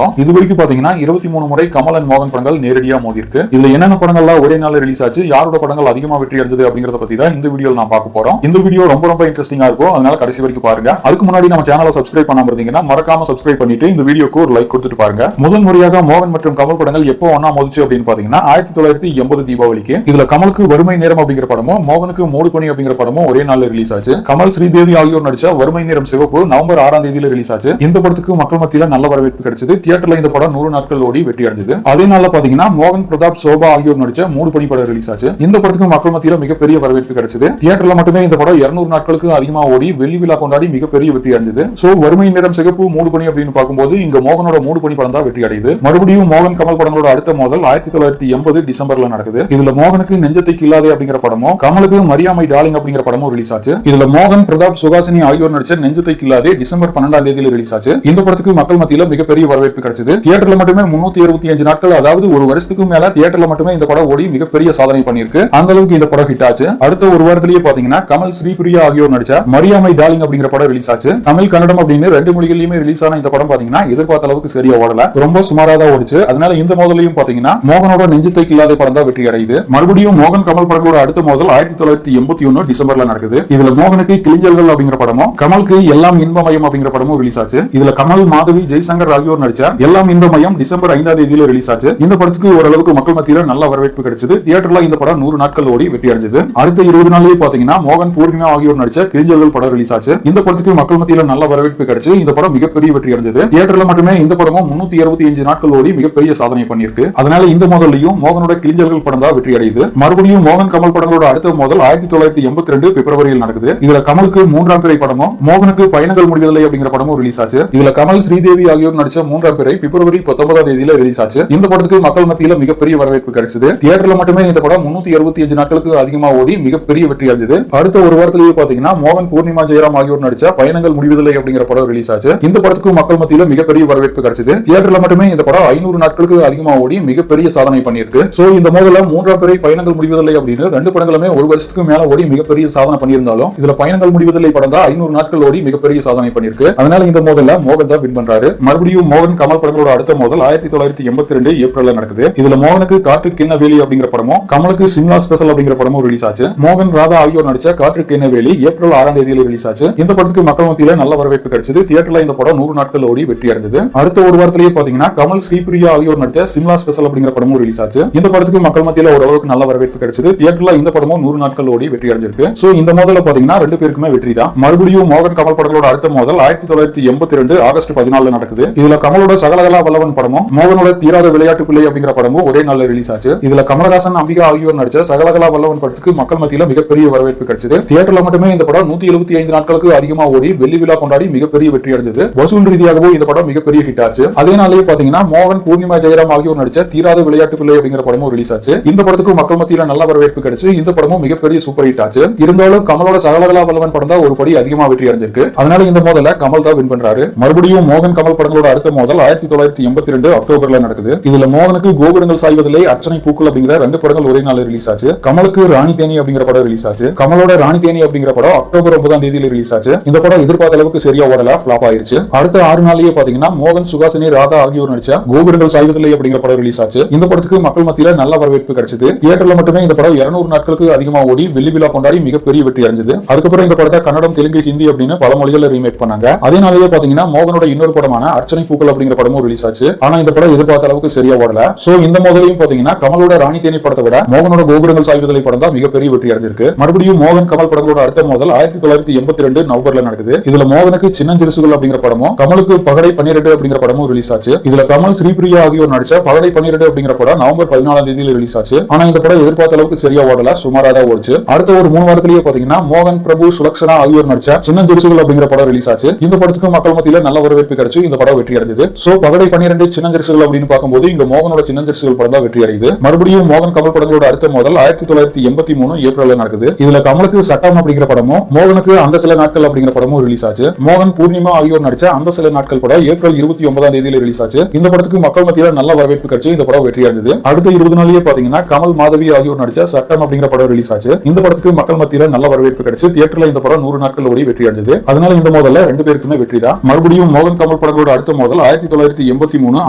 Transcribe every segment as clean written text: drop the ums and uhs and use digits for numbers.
போறோம். இது வரைக்கும் பாத்தீங்கன்னா 23 முறை கமல் அண்ட் மோகன் படங்கள் நேரடியா மோதி இருக்கு. இதுல என்னென்ன படங்கள்லாம் ஒரே நாள் ரிலீஸ் ஆச்சு, யாரோட படங்கள் அதிகமா வெற்றி அடைஞ்சது அப்படிங்கறத பத்தி தான் இந்த வீடியோல நான் பார்க்க போறோம். இந்த வீடியோ ரொம்ப இன்ட்ரெஸ்டிங்கா இருக்கும், அதனால கடைசி வரைக்கும் பாருங்க. அதுக்கு முன்னாடி நம்ம சேனலை சப்ஸ்கிரைப் பண்ணாம இருந்தீங்கன்னா மறக்காம சப்ஸ்கிரைப் பண்ணிட்டு இந்த வீடியோக்கு ஒரு லைக் கொடுத்துட்டு பாருங்க. முதல் முறையாக மோகன் மற்றும் கமல் படங்கள் எப்போ ஒண்ணா மோதிச்சு அப்படின்னு பாத்தீங்கன்னா 1980 தீபாவளிக்கு. இதுல கமலுக்கு வறுமை நேரம் அப்படிங்கிற படமும் மோகனுக்கு மூடு பணி அப்படிங்கிற படமும் ஒரே நாள் ரிலீஸ் ஆச்சு. கமல் ஸ்ரீதேவி ஆகியோர் நடிச்ச வறுமை நேரம் சிவப்பு நவம்பர் 6ஆம் தேதியில ரிலீஸ் ஆச்சு. இந்த படத்துக்கு மக்கள் மத்தியில நல்ல வரவேற்பு கிடைச்சது. தியேட்டர்ல இந்த படம் 100 நாட்கள் ஓடி வெற்றி அடைஞ்சது. அதே நாள்ல பாத்தீங்கன்னா மோகன் பிரதாப் சோபா ஆகியோர் நடிச்ச மூடு பணி படம் ரிலீஸ் ஆச்சு. இந்த படத்துக்கு மக்கள் மத்தியில மிகப்பெரிய வரவேற்பு கிடைச்சது. தியேட்டர்ல மட்டுமே இந்த படம் 200 நாட்களுக்கு அதிகமா ஓடி வெள்ளி விழா கொண்டாடி மிகப்பெரிய வெற்றி அடைஞ்சது. சோ வறுமை நேரம் சிகப்பு மூடு பணி அப்படின்னு பார்க்கும்போது இங்க மோகனோட மூடு பணி படம் தான் வெற்றி அடையுது. மறுபடியும் மோகன் கமல் படங்களோட அடுத்த மோதல் 1980 டிசம்பர்ல நடக்குது. இதுல மோகனுக்கு நெஞ்சத்தை கில்லாதே அப்படிங்கிற படமும் கமலுக்கு மரியாமை டார்லிங் அப்படிங்கிற படமும் ரிலீஸ் ஆச்சு. இதுல மோகன் பிரதாப் சுகாசினி ஆகியோர் நடிச்ச நெஞ்சத்தை கில்லாதே டிசம்பர் 12ஆம் தேதியில ரிலீஸ் ஆச்சு. இந்த படத்துக்கு மக்கள் மத்தியில மிகப்பெரிய வரவேற்பு கிடைச்சது. தியேட்டர்ல மட்டுமே 365 நாட்கள், அதாவது ஒரு வருஷத்துக்கு மேல தியேட்டர்ல மட்டுமே இந்த படம் ஓடி மிகப்பெரிய சாதனை பண்ணிருக்கு. அந்த அளவுக்கு இந்த படம் ஹிட் ஆச்சு. அடுத்த ஒரு வாரத்திலேயே பாத்தீங்கன்னா கமல் ஸ்ரீபிரியா ஆகியோர் நடிச்ச மரியாமை டார்லிங் அப்படிங்கிற படம் ரிலீஸ் ஆச்சு. தமிழ் கன்னடம் அப்படின்னு 2 மொழிகளிலுமே ரிலீஸ் ஆன இந்த படம் பாத்தீங்கன்னா எதிர்பார்த்த அளவுக்கு சரியா ஓடல, ரொம்ப சுமாரா தான் ஓடிச்சு. அதனால இந்த மோதலையும் பாத்தீங்கன்னா மோகனோட நெஞ்சத்தை கில்லாத படம் தான் வெற்றி அடையுது. மறுபடியும் மோகன் கமல் படங்களோட அடுத்த மோதல் 1981 டிசம்பர்ல நடக்குது. இதுல மோகனுக்கு கிளிஞ்சல்கள் அப்படிங்கிற படமும் கமலுக்கு எல்லாம் இன்பமயம் அப்படிங்கிற படமும் ரிலீஸ் ஆச்சு. இதுல கமல், மாதவி, ஜெய்சங்கர் ஆகியோர் நடிச்ச எல்லாம் இன்பமயம் டிசம்பர் 5ஆம் தேதியில ரிலீஸ் ஆச்சு. இந்த படத்துக்கு ஓரளவுக்கு மக்கள் மத்தியில நல்ல வரவேற்பு கிடைச்சது. தியேட்டர்ல இந்த படம் 100 நாட்கள் ஓடி வெற்றி அடைஞ்சது. அடுத்த 20 நாள்லயே பாத்தீங்கன்னா மோகன், பூர்ணிமா ஆகியோர் நடிச்ச கிளிஞ்சல்கள் படம் ரிலீஸ் ஆச்சு. இந்த படத்துக்கு மக்கள் மத்தியில நல்ல வரவேற்பு கிடைச்சு இந்த படம் மிகப்பெரிய வெற்றி அடைஞ்சது. தியேட்டர்ல மட்டுமே இந்த படமும் 365 நாட்கள் ஓடி மிகப்பெரிய சாதனை பண்ணிருக்கு. அதனால இந்த மோதலையும் மோகனோட கிளிஞ்சல்கள் படம் தான் வெற்றி அடையுது. மறுபடியும் மோகன் கமல் படங்களோட அடுத்த மோதல் 1982 பிப்ரவரியில் நடக்குது. இதுல கமலுக்கு 3ஆம் பிறை படமும் மோகனுக்கு பயணங்கள் முடிவதில்லை அப்படிங்கிற படமும் ரிலீஸ் ஆச்சு. இதுல கமல், ஸ்ரீதேவி ஆகியோர் நடிச்ச 3ஆம் பிறை பிப்ரவரி 19ஆம் தேதியில ரிலீஸ் ஆச்சு. இந்த படத்துக்கு மக்கள் மத்தியில மிகப்பெரிய வரவேற்பு கிடைச்சது. தியேட்டர்ல மட்டுமே இந்த படம் 365 நாட்களுக்கு அதிகமா ஓடி மிகப்பெரிய வெற்றி அடைஞ்சது. அடுத்த ஒரு வாரத்திலேயே பாத்தீங்கன்னா மோகன், பூர்ணிமா, ஜெயராம் ஆகியோர் நடிச்ச பயணங்கள் முடிவதில்லை அப்படிங்கிற படம் ரிலீஸ் ஆச்சு. இந்த படத்துக்கு மக்கள் மத்தியில மிகப்பெரிய வரவேற்பு கிடைச்சது. தியேட்டர்ல மட்டுமே இந்த படம் 500 நாட்களுக்கு அதிகமா ஓடி மிகப்பெரிய சாதனை பண்ணிருக்கு. சோ இந்த மோதல 3ஆம் பிறை பயணங்கள் முடிவதில்லை அப்படின்னு 2 படங்களுமே ஒரு வருஷத்துக்கு மேல ஓடி மிகப்பெரிய சாதனை பண்ணியிருந்தாலும் இதுல பயணங்கள் முடிவதில்லை படம் தான் 500 நாட்கள் ஓடி மிகப்பெரிய சாதனை பண்ணிருக்கு. அதனால இந்த மோதல்ல மோகன் தான் வின் பண்றாரு. மறுபடியும் மோகன் கமல் படங்களோட அடுத்த மோதல் 1982 ஏப்ரல்ல நடக்குது. இதுல மோகனுக்கு காற்றுக்கு என்ன வேலி அப்படிங்கிற படமும் கமலுக்கு சிம்லா ஸ்பெஷல் அப்படிங்கிற படமும் ரிலீஸ் ஆச்சு. மோகன், ராதா ஆகியோர் நடிச்ச காற்றுக்கு என்ன வேலி ஏப்ரல் 6ஆம் தேதியில ரிலீஸ் ஆச்சு. இந்த படத்துக்கு மக்கள் மத்தியில நல்ல வரவேற்பு கிடைச்சது. தியேட்டர்ல இந்த படம் 100 நாட்கள் ஓடி வெற்றி அடைஞ்சது. அடுத்த ஒரு வாரத்திலேயே பாத்தீங்கன்னா கமல், ஸ்ரீபிரியா ஆகியோர் நடிச்ச சிம்லா ஸ்பெஷல் அப்படிங்கிற படமும் ரிலீஸ் ஆச்சு. இந்த படத்துக்கு மக்கள் மத்தியில ஓரளவுக்கு நல்ல வரவேற்பு கிடைச்சது. தியேட்டர்ல இந்த படமும் 100 நாட்கள் ஓடி வெற்றி அடைஞ்சிருக்கு. சோ இந்த மோதல்ல பாத்தீங்கன்னா 2 பேருக்குமே வெற்றி தான். மறுபடியும் மோகன் கமல் படங்களோட அடுத்த மோதல் 1982 ஆகஸ்ட் 14 நடக்குது. இதுல கமலோட சகலகலா வல்லவன் படமும் மோகனோட தீராத விளையாட்டு பிள்ளை அப்படிங்கிற படமும் ஒரே நாள்ல ரிலீஸ் ஆச்சு. இதுல கமலஹாசன், அம்பிகா ஆகியோர் நடிச்ச சகலகலா வல்லவன் படத்துக்கு மக்கள் மத்தியில மிகப்பெரிய வரவேற்பு கிடைச்சது. தியேட்டர்ல மட்டுமே இந்த படம் 175 நாட்களுக்கு அதிகமா ஓடி வெள்ளி விழா கொண்டாடி மிகப்பெரிய வெற்றி அடைஞ்சது. வசூல் ரீதியாகவும் இந்த படம் மிகப்பெரிய ஹிட் ஆச்சு. அதே நாளே பாத்தீங்கன்னா மோகன், பூர்ணிமா, ஜெயராம் ஆகியோர் நடிச்ச தீராத விளையாட்டு பிள்ளை அப்படிங்கிற படமும் ரிலீஸ் ஆச்சு. இந்த படத்துக்கு மக்கள் மத்தியில நல்ல வரவேற்பு கிடைச்சு இந்த படமும் மிகப்பெரிய சூப்பர் ஹிட் ஆச்சு. இருந்தாலும் கமலோட சகலகலா வல்லவன் படம் தான் ஒரு படி அதிகமா வெற்றி அடைஞ்சிருக்கு. அதனால இந்த மோதல்ல கமல் தான் வின் பண்றாரு. மறுபடியும் மோகன் கமல் படங்களோட அடுத்த மோதல் 1982 அக்டோபர்ல நடக்குது. இதுல மோகனுக்கு கோபுரங்கள் சாய்வதில்லை, அர்ச்சனை பூக்கள் அப்படிங்கிற 2 படங்கள் ஒரே நாள் ரிலீஸ் ஆச்சு. கமலுக்கு ராணி தேனி அப்படிங்கிற படம் ரிலீஸ் ஆச்சு. கமலோட ராணி தேனி அப்படிங்கிற படம் அக்டோபர் 9ஆம் தேதியில ரிலீஸ் ஆச்சு. இந்த படம் எதிர்பார்த்த அளவுக்கு சரியா ஓடல, ஃபிளாப் ஆயிருச்சு. அடுத்த 6 நாளையே பாத்தீங்கன்னா மோகன், சுகாசினி, ராதா ஆகியோர் நடிச்ச கோபுரங்கள் சாய்வதில்லை அப்படிங்கிற படம் ரிலீஸ் ஆச்சு. இந்த படத்துக்கு மக்கள் மத்தியில நல்ல வரவேற்பு கிடைச்சது. தியேட்டர்ல மட்டுமே இந்த படம் 200 நாட்களுக்கு அதிகமா ஓடி வெள்ளி விழா கொண்டாடி மிகப்பெரிய வெற்றி அடைஞ்சது. அதுக்கப்புறம் இந்த படத்தை கன்னடம், தெலுங்கு, ஹிந்தி அப்படின்னு பல மொழிகள்ல ரீமேக் பண்ணாங்க. அதே நாளையே பாத்தீங்கன்னா மோகனோட இன்னொரு படமான அர்ச்சனை பூக்கள் அப்படிங்கிற படமும் ரிலீஸ் ஆச்சு. ஆனா இந்த படம் எதிர்பார்த்த அளவுக்கு சரியா ஓடல. சோ இந்த மோதலையும் பாத்தீங்கன்னா கமலோட ராணி தேனி படத்தை விட மோகனோட கோபுரங்கள் சாய்வதில்லை படம் தான் மிகப்பெரிய வெற்றி அடைஞ்சிருக்கு. மறுபடியும் மோகன் கமல் படங்களோட அடுத்த மோதல் 1982 நவம்பர்ல நடக்குது. இதுல மோகனுக்கு சின்னஞ்சிறுசுகள் அப்படிங்கிற படமும் கமலுக்கு பகடை 12 அப்படிங்கிற படமும் ரிலீஸ் ஆச்சு. இதுல கமல், ஸ்ரீபிரியா ஆகியோர் நடிச்ச பகடை 12 அப்படிங்கிற படம் நவம்பர் 14ஆம் தேதியில ரிலீஸ் ஆச்சு. ஆனா இந்த படம் எதிர்பார்த்த அளவுக்கு சரியா ஓடல, சுமாரா தான் ஓடிச்சு. அடுத்த ஒரு 3 வாரத்திலேயே பாத்தீங்கன்னா மோகன், பிரபு, சுலக்ஷனா ஆகியோர் நடிச்ச சின்னஞ்சிறுசுகள் அப்படிங்கிற படம் ரிலீஸ் ஆச்சு. இந்த படத்துக்கு மக்கள் மத்தியில நல்ல வரவேற்பு கிடைச்சு இந்த படம் வெற்றி அடைஞ்சது. சோ பகடை 12 சின்னஞ்சிறுசுகள் அப்படின்னு பார்க்கும்போது இங்க மோகனோட சின்னஞ்சிறுசுகள் படம் தான் வெற்றி அடையுது. மறுபடியும் மோகன் கமல் படங்களோட அடுத்த மோதல் 1983 ஏப்ரல்ல நடக்குது. இதுல கமலுக்கு சட்டம் அப்படிங்கிற படமும் மோகனுக்கு அந்த சில நாட்கள் அப்படிங்கிற படமும் ரிலீஸ் ஆச்சு. மோகன், பூர்ணிமா ஆகியோர் நடிச்ச அந்த சில நாட்கள் படம் ஏப்ரல் 29ஆம் தேதியில ரிலீஸ் ஆச்சு. இந்த படத்துக்கு மக்கள் மத்தியில நல்ல வரவேற்பு கிடைச்சு இந்த படம் வெற்றி அடைஞ்சது. அடுத்த 20 நாளையே பாத்தீங்கன்னா கமல், மாதவி ஆகியோர் நடிச்ச சட்டம் அப்படிங்கிற படம் ரிலீஸ் ஆச்சு. இந்த படத்துக்கு மக்கள் மத்தியில நல்ல வரவேற்பு கிடைச்சு தியேட்டர்ல இந்த படம் 100 நாட்கள் ஓடி வெற்றி அடைஞ்சது. அதனால இந்த மோதல்ல 2 பேருக்குமே வெற்றி தான். மறுபடியும் மோகன் கமல் படங்களோட அடுத்த மோதல் 1983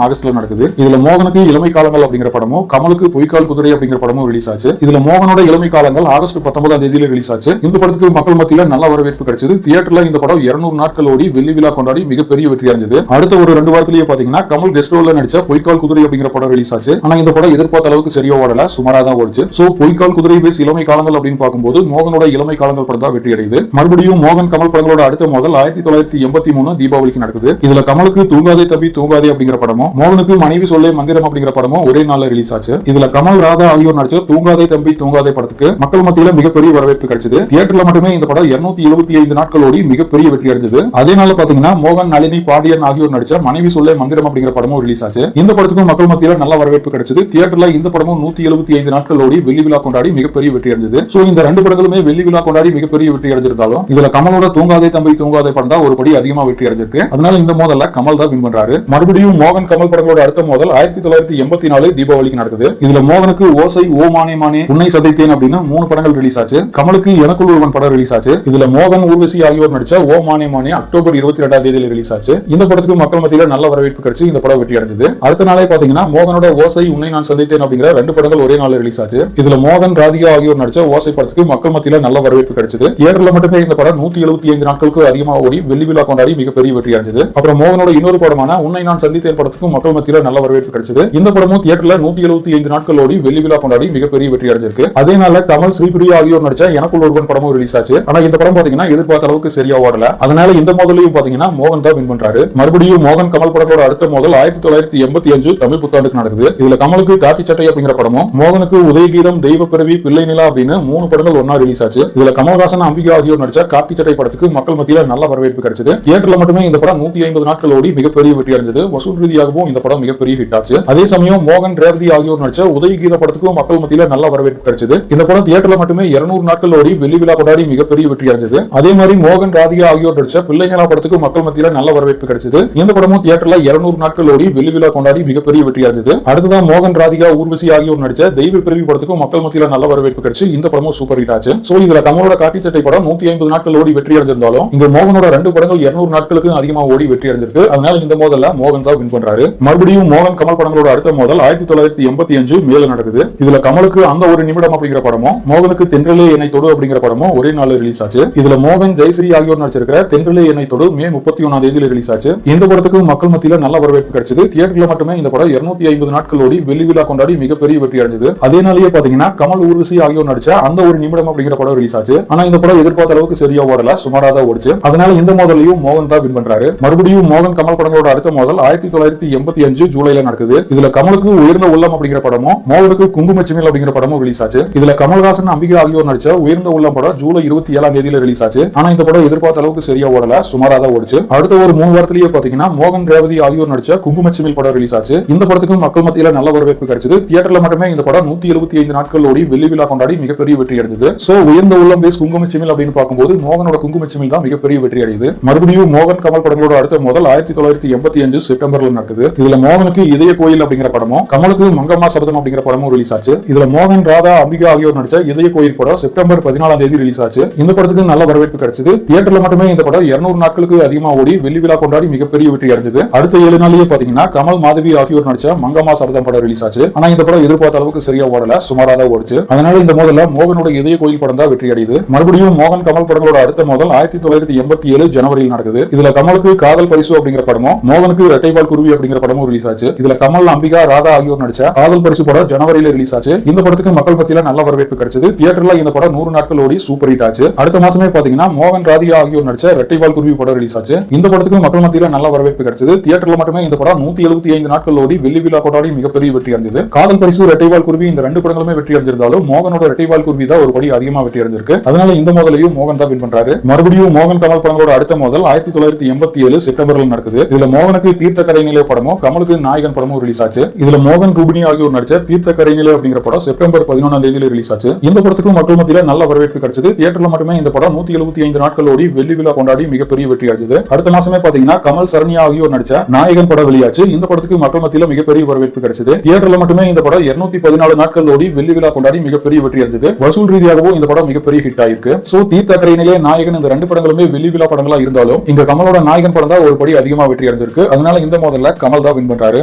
ஆகஸ்ட்ல நடக்குது. இதுல மோகனுக்கு இளமை காலங்கள் அப்படிங்கிற படமும் கமலுக்கு பொய்க்கால் குதிரை அப்படிங்கிற படமும் ரிலீஸ் ஆச்சு. இதுல மோகனோட இளமை காலங்கள் ஆகஸ்ட் 19ஆம் தேதியில ரிலீஸ் ஆச்சு. இந்த படத்துக்கு மக்கள் மத்தியில நல்ல வரவேற்பு கிடைச்சது. தியேட்டர்ல இந்த படம் 200 நாட்கள் ஓடி வெள்ளி விழா கொண்டாடி மிகப்பெரிய வெற்றி அடைஞ்சது. அடுத்த ஒரு 2 வாரத்திலேயே பாத்தீங்கன்னா கமல் கெஸ்ட் ரோல்ல நடிச்ச பொய்க்கால் குதிரை அப்படிங்கிற படம் ரிலீஸ் ஆச்சு. ஆனா இந்த படம் எதிர்பார்த்த அளவுக்கு சரியா ஓடல, சுமாரா தான் ஓடுச்சு. சோ பொய்க்கால் குதிரை பேஸ் இளமை காலங்கள் அப்படின்னு பார்க்கும்போது மோகனோட இளமை காலங்கள் படம் தான் வெற்றி அடையுது. மறுபடியும் மோகன் கமல் படங்களோட அடுத்த மோதல் 1983 தீபாவளிக்கு நடக்குது. இதுல கமலுக்கு தூங்காதே தம்பி தூங்காதே அப்படிங்கிற படமும் மோகனுக்கு மனைவி சொல்லே மந்திரம் அப்படிங்கிற படமும் ஒரே நாள்ல ரிலீஸ் ஆச்சு. இதுல கமல் ராதா ஆகியோர் நடிச்ச தூங்காதே தம்பி தூங்காதே படத்துக்கு மக்கள் மத்தியில மிகப்பெரிய வரவேற்பு கிடைச்சது. தியேட்டர்ல மட்டுமே இந்த படம் 275 நாட்கள் ஓடி மிகப்பெரிய வெற்றி அடைஞ்சது. அதே நாள் பாத்தீங்கன்னா மோகன், நளினி, பாண்டியன் ஆகியோர் நடிச்ச மனைவி சொல்லே மந்திரம் அப்படிங்கிற படமும் ரிலீஸ் ஆச்சு. இந்த படத்துக்கும் மக்கள் மத்தியில நல்ல வரவேற்பு கிடைச்சது. தியேட்டர்ல இந்த படமும் 175 நாட்கள் ஓடி வெள்ளி விழா கொண்டாடி மிகப்பெரிய வெற்றி அடைஞ்சது. சோ இந்த 2 படங்களுமே வெள்ளி விழா கொண்டாடி மிகப்பெரிய வெற்றி அடைஞ்சிருந்தாலும் இதுல கமலோட தூங்காதே தம்பி தூங்காதே படம் தான் ஒரு படி அதிகமா வெற்றி அடைஞ்சிருக்கு. அதனால இந்த மோதல்ல கமல் தான் வின் பண்றாரு. மறுபடியும் மோகன் கமல் படங்களோட அடுத்த மோதல் 1984 தீபாவளிக்கு நடக்குது. இதுல மோகனுக்கு ஓசை, ஓ மானே மானே, உன்னை சதைத்தேன் அப்படின்னு 3 படங்கள் ரிலீஸ் ஆச்சு. கமலுக்கு எனக்குள் ஒருவன் படம் ரிலீஸ் ஆச்சு. இதுல மோகன், ஊர்வசி ஆகியோர் நடிச்ச ஓ மானே மானே அக்டோபர் 22ஆம் தேதியில ரிலீஸ் ஆச்சு. இந்த படத்துக்கு மக்கள் மத்தியில நல்ல வரவேற்பு கிடைச்சு இந்த படம் வெற்றி அடைஞ்சது. அடுத்த நாளே பாத்தீங்கன்னா மோகனோட ஓசை, உன்னை நான் சந்தித்தேன் அப்படிங்கிற 2 படங்கள் ஒரே நாள் ரிலீஸ் ஆச்சு. இதுல மோகன், ராதிகா ஆகியோர் நடிச்ச ஓசை படத்துக்கு மக்கள் மத்தியில நல்ல வரவேற்பு கிடைச்சது. தியேட்டர்ல மட்டுமே இந்த படம் 175 நாட்களுக்கு அதிகமாக ஓடி வெள்ளி விழா கொண்டாடி மிகப்பெரிய வெற்றி அடைஞ்சது. அப்புறம் மோகனோட இன்னொரு படமான உன்னை நான் சந்தித்தேன் படத்துக்கு மக்கள் மத்தியில நல்ல வரவேற்பு கிடைச்சது. இந்த படமும் தியேட்டர்ல 175 நாட்கள் ஓடி வெள்ளி விழா கொண்டாடி மிகப்பெரிய வெற்றி அடைஞ்சிருக்கு. அதே நாள்ல கமல், ஸ்ரீபிரியா ஆகியோர் நடிச்ச எனக்குள் ஒருவன் படமும் ரிலீஸ் ஆச்சு. ஆனா இந்த படம் பாத்தீங்கன்னா எதிர்பார்த்த அளவுக்கு சரியா ஓடல. அதனால இந்த மோதலையும் பாத்தீங்கன்னா மோகன் தான் வின் பண்றாரு. மறுபடியும் மோகன் கமல் படத்தோட அடுத்த மோதல் 1985 தமிழ் புத்தாண்டுக்கு நடக்குது. இதுல கமலுக்கு காக்கி சட்டை அப்படிங்கிற படமும் மோகனுக்கு உதயகீதம், தெய்வ பிறவி, பிள்ளை நிலா அப்படின்னு 3 படங்கள் ஒன்னா ரிலீஸ் ஆச்சு. இதுல கமல்ஹாசன், அம்பிகா ஆகியோர் நடிச்ச காக்கி சட்டை படத்துக்கு மக்கள் மத்தியில நல்ல வரவேற்பு கிடைச்சது. தியேட்டர்ல மட்டுமே இந்த படம் 150 நாட்கள் ஓடி மிகப்பெரிய வெற்றி அடைஞ்சது. வசூல் ரீதியாகவும் இந்த படம் மிகப்பெரிய ஹிட் ஆச்சு. அதே சமயம் மோகன், ரேவதி ஆகியோர் நடிச்ச உதயகீத படத்துக்கும் மக்கள் மத்தியில நல்ல வரவேற்பு கிடைச்சது. இந்த படம் தியேட்டர்ல மட்டுமே 200 நாட்கள் ஓடி வெள்ளி விழா கொண்டாடி மிகப்பெரிய வெற்றி அடைஞ்சது. அதே மாதிரி மோகன், ராதிகா ஆகியோர் நடிச்ச பிள்ளை நிலா படத்துக்கு மக்கள் மத்தியில நல்ல வரவேற்பு கிடைச்சது. இந்த படமும் தியேட்டர்ல 200 நாட்கள் ஓடி வெள்ளி விழா கொண்டாடி மிகப்பெரிய வெற்றி அடைஞ்சது. அடுத்ததான் மோகன், ராதிகா, ஊர்வசி ஆகியோர் நடிச்ச தெய்வ பிறவி படத்துக்கும் மக்கள் மத்தியில நல்ல வரவேற்பு கிடைச்சு இந்த படமும் சூப்பர் ஹிட் ஆச்சு. சோ இதுல கமலோட காக்கி சட்டை படம் 150 நாட்கள் ஓடி வெற்றி அடைஞ்சிருந்தாலும் இங்க மோகனோட 2 படங்கள் 200 நாட்களுக்கு அதிகமா ஓடி வெற்றி அடைஞ்சிருக்கு. அதனால இந்த மோதல்ல மோகன் தான் வின் பண்றாரு. மறுபடியும் மோகன் கமல் படங்களோட அடுத்த மோதல் 1985 மேல நடக்குது. இதுல கமலுக்கு அந்த ஒரு நிமிடம் அப்படிங்கிற படமும் மோகனுக்கு தென்றலே என்னை தொடு அப்படிங்கிற படமும் ஒரே நாள் ரிலீஸ் ஆச்சு. இதுல மோகன், ஜெயஸ்ரீ ஆகியோர் நடிச்சிருக்கிற தென்றலே என்னை தொடு மே 31ஆம் தேதியில ரிலீஸ் ஆச்சு. இந்த படத்துக்கு மக்கள் மத்தியில நல்ல வரவேற்பு கிடைச்சது. தியேட்டர்ல மட்டுமே இந்த படம் 250 நாட்கள் ஓடி வெள்ளி விழா கொண்டாடி மிகப்பெரிய வெற்றி அடைஞ்சது. அதே நாளையே பாத்தீங்கன்னா கமல், ஊர்வசி ஆகியோர் நடிச்ச அந்த ஒரு நிமிடம் அப்படிங்கிற படம் ரிலீஸ் ஆச்சு. ஆனா இந்த படம் எதிர்பார்த்த அளவுக்கு சரியா ஓடல, சுமாரா தான் ஓடுச்சு. அதனால இந்த மோதலையும் மோகன் தான் வின் பண்றாரு. மறுபடியும் மோகன் கமல் படங்களோட அடுத்த மோதல் 1985 ஜூலைல நடக்குது. இதுல கமலுக்கு உயர்ந்த உள்ளம் அப்படிங்கிற படமும் மோகனுக்கு குங்குமச்சிமிழ் அப்படிங்கிற படமும் ரிலீஸ் ஆச்சு. இதுல கமல்ஹாசன், அம்பிகா ஆகியோர் நடிச்ச உயர்ந்த உள்ளம் படம் ஜூலை 27ஆம் தேதியில ரிலீஸ் ஆச்சு. ஆனா இந்த படம் எதிர்பார்த்த அளவுக்கு சரியா ஓடல, சுமாரா தான் ஓடுச்சு. அடுத்த ஒரு 3 வாரத்திலேயே பாத்தீங்கன்னா மோகன், ரேவதி ஆகியோர் நடிச்ச குங்குமச்சிமிழ் படம் ரிலீஸ் ஆச்சு. இந்த படத்துக்கு மக்கள் மத்தியில நல்ல வரவேற்பு கிடைச்சது. தியேட்டர்ல மட்டுமே இந்த படம் 175 நாட்கள் ஓடி வெள்ளி விழா கொண்டாடி மிகப்பெரிய வெற்றி அடைஞ்சது. சோ உயர்ந்த உள்ளம் பேஸ் குங்குமச்சிமிழ் அப்படின்னு பார்க்கும்போது மோகனோட குங்குமச்சிமிழ் தான் மிகப்பெரிய வெற்றி அடையுது. மறுபடியும் மோகன் கமல் படங்களோட அடுத்த முதல் 1985 செப்டம்பர்ல நடக்குது. இதுல மோகனுக்கு இதய கோயில் அப்படிங்கிற படமும் கமலுக்கு மங்கம்மா சபதம் அப்படிங்கிற படமும் ரிலீஸ் ஆச்சு. இதுல மோகன், ராதா, அம்பிகா ஆகியோர் நடிச்ச இதய கோயில் படம் செப்டம்பர் 14ஆம் தேதி ரிலீஸ் ஆச்சு. இந்த படத்துக்கு நல்ல வரவேற்பு கிடைச்சது. தியேட்டர்ல மட்டுமே இந்த படம் 200 நாட்களுக்கு அதிகமா ஓடி வெள்ளி விழா கொண்டாடி மிகப்பெரிய வெற்றி அடைஞ்சது. அடுத்த 7 நாளிலேயே பாத்தீங்கன்னா கமல், மாதவி ஆகியோர் நடிச்ச மங்கம்மா சபதம் படம் ரிலீஸ் ஆச்சு. ஆனா இந்த படம் எதிர்பார்த்த அளவுக்கு சரியா ஓடல, சுமாரா தான் ஓடுச்சு. அதனால இந்த மோதல்ல மோகனோட இதய கோயில் படம் தான் வெற்றி அடையுது. மறுபடியும் மோகன் கமல் படங்களோட அடுத்த மோதல் 1987 ஜனவரியில் நடக்குது. இதுல கமலுக்கு காதல் பரிசு அப்படிங்கிற படமும் மோகனுக்கு இரட்டைவால் குருவி அப்படிங்கிற படமும் ரிலீஸ் ஆச்சு. இதுல கமல், அம்பிகா, ராதா ஆகியோர் நடிச்ச காதல் பரிசு படம் ஜனவரியில ரிலீஸ் ஆச்சு. இந்த படத்துக்கு மக்கள் மத்தியில நல்ல வரவேற்பு கிடைச்சது. தியேட்டர்ல இந்த படம் 100 நாட்கள் ஓடி சூப்பர் ஹிட் ஆச்சு. அடுத்த மாசமே பாத்தீங்கன்னா மோகன், ராதிகா ஆகியோர் நடிச்ச இரட்டைவால் குருவி படம் ரிலீஸ் ஆச்சு. இந்த படத்துக்கு மக்கள் மத்தியில நல்ல வரவேற்பு கிடைச்சது. தியேட்டர்ல மட்டுமே இந்த படம் 175 நாட்கள் ஓடி வெள்ளி விழா கொண்டாடி மிகப்பெரிய வெற்றி அடைஞ்சது. காதல் பரிசு, இரட்டைவால் குருவி இந்த 2 படங்களுமே வெற்றி அடைஞ்சிருந்தாலும் மோகனோட இரட்டைவால் குருவி தான் ஒரு படி அதிகமா வெற்றி அடைஞ்சிருக்கு. அதனால இந்த மோதலையும் மோகன் தான் வின் பண்றாரு. மறுபடியும் மோகன் கமல் படங்களோட அடுத்த மோதல் 1987 செப்டம்பர்ல நடக்குது. இதுல மோகனுக்கு தீர்த்த கரை நிலை படமும் கமலுக்கு நாயகன் படமும் ரிலீஸ் ஆச்சு. இதுல மோகன், ரூபினி ஆகியோர் நடிச்ச தீர்த்த கரை நிலை அப்படிங்கிற படம் செப்டம்பர் 11ஆம் தேதியில ரிலீஸ் ஆச்சு. இந்த படத்துக்கும் மக்கள் மத்தியில நல்ல வரவேற்பு கிடைச்சது. தியேட்டர்ல மட்டுமே இந்த படம் 175 நாட்கள் ஓடி வெள்ளி விழா கொண்டாடி மிகப்பெரிய வெற்றி அடைஞ்சது. அடுத்த மாசமே பாத்தீங்கன்னா கமல், சரண்யா ஆகியோர் நடிச்ச நாயகன் படம் வெளியாச்சு. இந்த படத்துக்கு மக்கள் மத்தியில மிகப்பெரிய வரவேற்பு கிடைச்சது. தியேட்டர்ல மட்டுமே இந்த படம் 214 நாட்கள் ஓடி வெள்ளி விழா கொண்டாடி மிகப்பெரிய வெற்றி அடைஞ்சது. வசூல் ரீதியாகவும் இந்த படம் மிகப்பெரிய ஹிட் ஆயிருக்கு. சோ தீர்த்த கரை நிலை, நாயகன் இந்த 2 படங்களுமே வெள்ளி விழா படங்களா இருந்தாலும் இங்க கமலோட நாயகன் படம் தான் ஒரு படி அதிகமா வெற்றி அடைஞ்சிருக்கு. அதனால இந்த மோதல்ல கமல் தான் வின் பண்றாரு.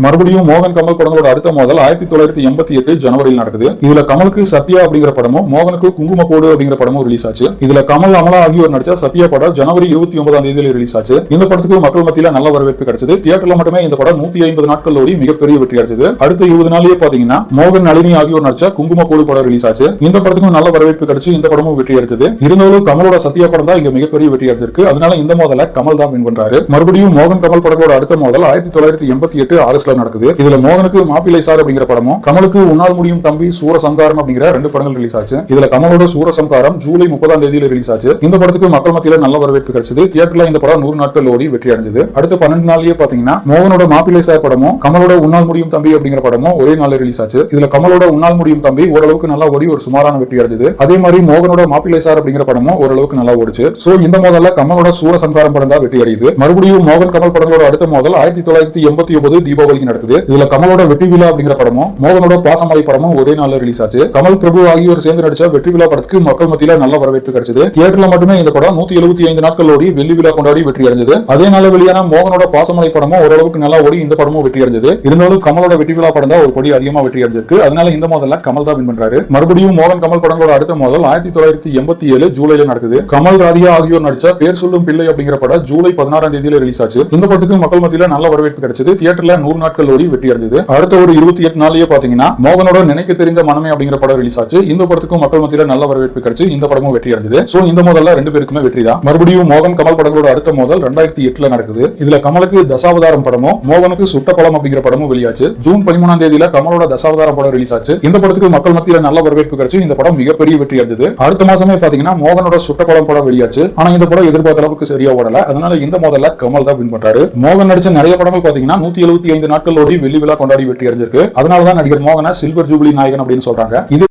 மறுபடியும் மோகன் கமல் படங்களோட அடுத்த மோதல் 1988 ஜனவரியில் நடக்குது. இதுல கமலுக்கு சத்யா அப்படிங்கிற படமும் மோகனுக்கு குங்குமக்கோடு அப்படிங்கிற படமும் ரிலீஸ் ஆச்சு. இதுல கமல் அமலா ஆகியோர் நடிச்ச சத்யா படம் ஜனவரி 29 ரிலீஸ் ஆச்சு. இந்த படத்துக்கு மக்கள் மத்தியில நல்ல வரவேற்பு கிடைச்சது. தியேட்டர்ல மட்டுமே இந்த படம் 150 நாட்கள் ஓடி மிகப்பெரிய வெற்றி அடைச்சது. அடுத்த 20 நாள்லயே பாத்தீங்கன்னா மோகன் நளினி ஆகியோர் நடிச்ச குங்குமக்கோடு படம் ரிலீஸ் ஆச்சு. இந்த படத்துக்கும் நல்ல வரவேற்பு கிடைச்சு இந்த படமும் வெற்றி அடைச்சது. இருந்தாலும் கமலோட சத்யா படம் தான் இங்க மிகப்பெரிய வெற்றி அடைச்சிருக்கு. அதனால இந்த மோதல கமல் தான் வின் பண்றாரு. மறுபடியும் மோகன் கமல் படங்களோட அடுத்த மோதல் 1988 ஆகஸ்ட்ல நடக்குது. இதுல மோகனுக்கு மாப்பிள்ளை சார் அப்படிங்கிற படமும் கமலுக்கு உன்னால் முடியும் தம்பி சூரசம்காரம் அப்படிங்கிற 2 படங்கள் ரிலீஸ் ஆச்சு. இதுல கமலோட சூரசம்காரம் ஜூலை 30 ரிலீஸ் ஆச்சு. இந்த படத்துக்கு மக்கள் மத்தியில நல்ல வரவேற்பு கிடைச்சது. தியேட்டர்ல இந்த படம் 100 நாட்கள் ஓடி வெற்றி அடைஞ்சது. அடுத்த 12 நாள்லயே பாத்தீங்கன்னா மோகனோட மாப்பிள்ளை சார் படமும் கமலோட உன்னால் முடியும் தம்பி அப்படிங்கிற படமும் ஒரே நாள்ல ரிலீஸ் ஆச்சு. இதுல கமலோட உன்னால் முடியும் தம்பி ஓரளவுக்கு நல்லா ஓடி ஒரு சுமாரான வெற்றி அடைஞ்சது. அதே மாதிரி மோகனோட மாப்பிள்ளை சார் அப்படிங்கிற படமும் ஓரளவுக்கு நல்லா ஓடிச்சு. சோ இந்த மோதல்ல கமலோட சூரசம்காரம் படம் தான் வெற்றி அடையுது. மறுபடியும் மோகன் கமல் படங்களோட அடுத்த மோதல் 1989 தீபாவளிக்கு நடக்குது. இதுல கமலோட வெற்றி விழா அப்படிங்கிற படமும் மோகனோட பாசமலை படமும் ஒரே நாள்ல ரிலீஸ் ஆச்சு. கமல் பிரபு ஆகியோர் சேர்ந்து நடிச்ச வெற்றி விழா படத்துக்கு மக்கள் மத்தியில நல்ல வரவேற்பு கிடைச்சது. தியேட்டர்ல மட்டுமே இந்த படம் 175 நாட்கள் ஓடி வெள்ளி விழா கொண்டாடி வெற்றி அடைஞ்சது. அதே நாள் வெளியான மோகனோட பாசமலை படமும் ஓரளவுக்கு நல்லா ஓடி இந்த படமும் வெற்றி அடைஞ்சது. இருந்தாலும் கமலோட வெற்றி விழா படம் தான் ஒரு படி அதிகமா வெற்றி அடைஞ்சிருக்கு. அதனால இந்த மோதல்ல கமல் தான் வின் பண்றாரு. மறுபடியும் மோகன் கமல் படங்களோட அடுத்த மோதல் 1987 ஜூலைல நடக்குது. கமல் ராதிகா ஆகியோர் நடிச்ச பேர் சொல்லும் பிள்ளை அப்படிங்கிற படம் ஜூலை 16 ரிலீஸ் ஆச்சு. இந்த படத்துக்கு மக்கள் மத்தியில நல்ல வரவேற்பு கிடைச்சது. தியேட்டர்ல 100 நாட்கள் ஓடி வெற்றி அடைஞ்சது. அடுத்த ஒரு 28 நாள்லயே பாத்தீங்கன்னா மோகனோட நினைக்க தெரிந்த மனமே அப்படிங்கிற படம் ரிலீஸ் ஆச்சு. இந்த படத்துக்கும் மக்கள் மத்தியில நல்ல வரவேற்பு கிடைச்சு இந்த படமும் வெற்றி அடைஞ்சது. சோ இந்த மோதல்ல 2 பேருக்குமே வெற்றி தான். மறுபடியும் மோகன் கமல் படங்களோட அடுத்த மோதல் 2008 நடக்குது. இதுல கமலுக்கு தசாவதாரம் படமும் மோகனுக்கு சுட்டப்பழம் அப்படிங்கிற படமும் வெளியாச்சு. ஜூன் 13 கமலோட தசாவதாரம் படம் ரிலீஸ் ஆச்சு. இந்த படத்துக்கு மக்கள் மத்தியில நல்ல வரவேற்பு கிடைச்சு இந்த படம் மிகப்பெரிய வெற்றி அடைஞ்சது. அடுத்த மாசமே பாத்தீங்கன்னா மோகனோட சுட்டப்பழம் படம் வெளியாச்சு. ஆனா இந்த படம் எதிர்பார்த்த அளவுக்கு சரியா ஓடல. அதனால இந்த மோதல்ல கமல் தான் வின் பண்றாரு. மோகன் நடிச்ச நிறைய படங்கள் பாத்தீங்கன்னா 175 நாட்கள் ஓடி வெள்ளி விழா கொண்டாடி வெற்றி அடைஞ்சிருக்கு. அதனாலதான் நடிகர் மோகனை சில்வர் ஜூபிலி நாயகன் அப்படின்னு சொல்றாங்க. இது